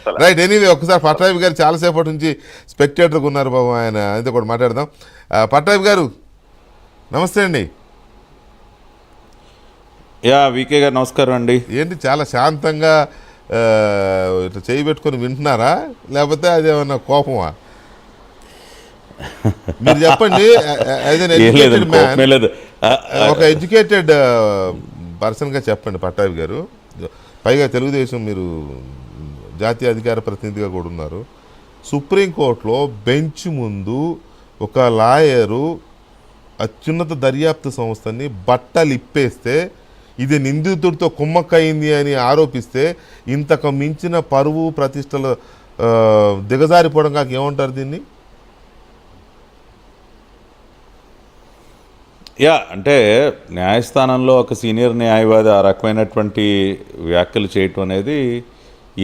అసలు. Right, anyway ఒకసారి పట్టాభి గారు చాలాసేపటి నుంచి స్పెక్టేటర్గా ఉన్నారు బాబు, ఆయన ఆయనతో కూడా మాట్లాడదాం. పట్టాభి గారు నమస్తే అండి. వికే గారు నమస్కారం అండి. ఏంటి చాలా శాంతంగా ఇట్లా చేయి పెట్టుకొని వింటున్నారా, లేకపోతే అదేమన్నా కోపమా? మీరు చెప్పండి. ఒక ఎడ్యుకేటెడ్ పర్సన్గా చెప్పండి పట్టాభి గారు. పైగా తెలుగుదేశం మీరు జాతీయ అధికార ప్రతినిధిగా కూడా ఉన్నారు. సుప్రీంకోర్టులో బెంచ్ ముందు ఒక లాయరు అత్యున్నత దర్యాప్తు సంస్థని బట్టలు ఇప్పేస్తే ఇది నిందితుడితో కుమ్మక్కయింది అని ఆరోపిస్తే ఇంతకు మించిన పరువు ప్రతిష్టలు దిగజారిపోవడం కాక ఏమంటారు దీన్ని? అంటే న్యాయస్థానంలో ఒక సీనియర్ న్యాయవాది ఆ రకమైనటువంటి వ్యాఖ్యలు చేయటం అనేది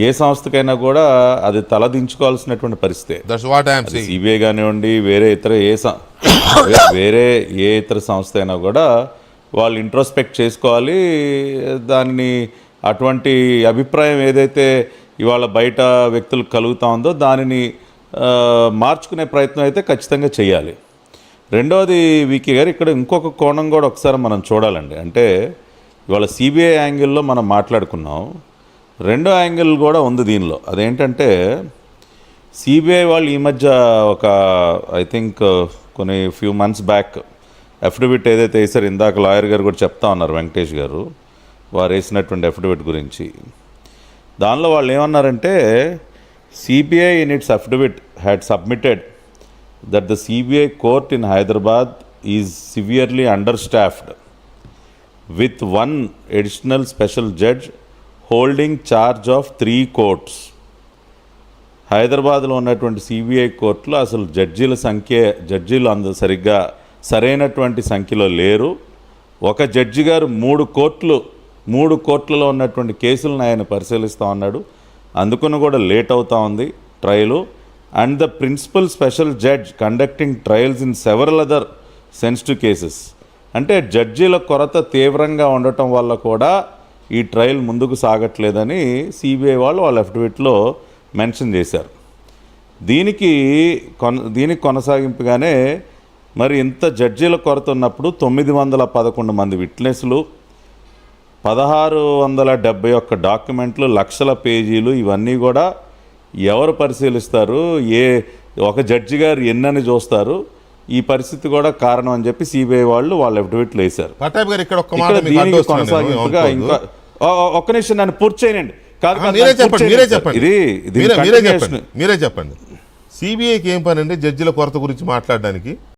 ఏ సంస్థకైనా కూడా అది తలదించుకోవాల్సినటువంటి పరిస్థితి. సిబిఐ కానివ్వండి, వేరే ఏ ఇతర సంస్థ అయినా కూడా వాళ్ళు ఇంట్రోస్పెక్ట్ చేసుకోవాలి. దాన్ని అటువంటి అభిప్రాయం ఏదైతే ఇవాళ బయట వ్యక్తులకు కలుగుతూ ఉందో దానిని మార్చుకునే ప్రయత్నం అయితే ఖచ్చితంగా చేయాలి. రెండవది వికీ గారు, ఇక్కడ ఇంకొక కోణం కూడా ఒకసారి మనం చూడాలండి. అంటే ఇవాళ సిబిఐ యాంగిల్లో మనం మాట్లాడుకున్నాం, రెండో యాంగిల్ కూడా ఉంది దీనిలో. అదేంటంటే సిబిఐ వాళ్ళు ఈ మధ్య ఒక ఐ థింక్ కొన్ని ఫ్యూ మంత్స్ బ్యాక్ అఫిడవిట్ ఏదైతే వేసారు, ఇందాక లాయర్ గారు కూడా చెప్తా ఉన్నారు వెంకటేష్ గారు, వారు వేసినటువంటి అఫిడవిట్ గురించి. దానిలో వాళ్ళు ఏమన్నారంటే CBI in it's affidavit had submitted that the CBI court in Hyderabad is severely understaffed with one additional special judge holding charge of 3 courts. హైదరాబాద్లో ఉన్నటువంటి సిబిఐ కోర్టులో అసలు జడ్జీలు సరిగ్గా సరైనటువంటి సంఖ్యలో లేరు. ఒక జడ్జి గారు 3 కోర్టులలో ఉన్నటువంటి కేసులను ఆయన పరిశీలిస్తూ ఉన్నాడు. అందుకుని కూడా లేట్ అవుతూ ఉంది trial. And the principal special judge conducting trials in several other sensitive cases. అంటే జడ్జీల కొరత తీవ్రంగా ఉండటం వల్ల కూడా ఈ ట్రయల్ ముందుకు సాగట్లేదని సిబిఐ వాళ్ళు వాళ్ళ అఫిడవిట్లో మెన్షన్ చేశారు. దీనికి కొనసాగింపుగానే మరి ఇంత జడ్జీల కొరత ఉన్నప్పుడు 911 మంది విట్నెస్లు, 1671 డాక్యుమెంట్లు, లక్షల పేజీలు, ఇవన్నీ కూడా ఎవరు పరిశీలిస్తారు? ఒక జడ్జి గారు ఎన్నని చూస్తారు? ఈ పరిస్థితి కూడా కారణం అని చెప్పి సిబిఐ వాళ్ళు వాళ్ళ అఫిడవిట్లు వేశారు. దీనికి కొనసాగింపుగా ఇంకా ఒక్క నిమిషం నన్ను పూర్తి చేయనండి. మీరే చెప్పండి. సిబిఐకి ఏం పని అండి జడ్జిల కొరత గురించి మాట్లాడడానికి?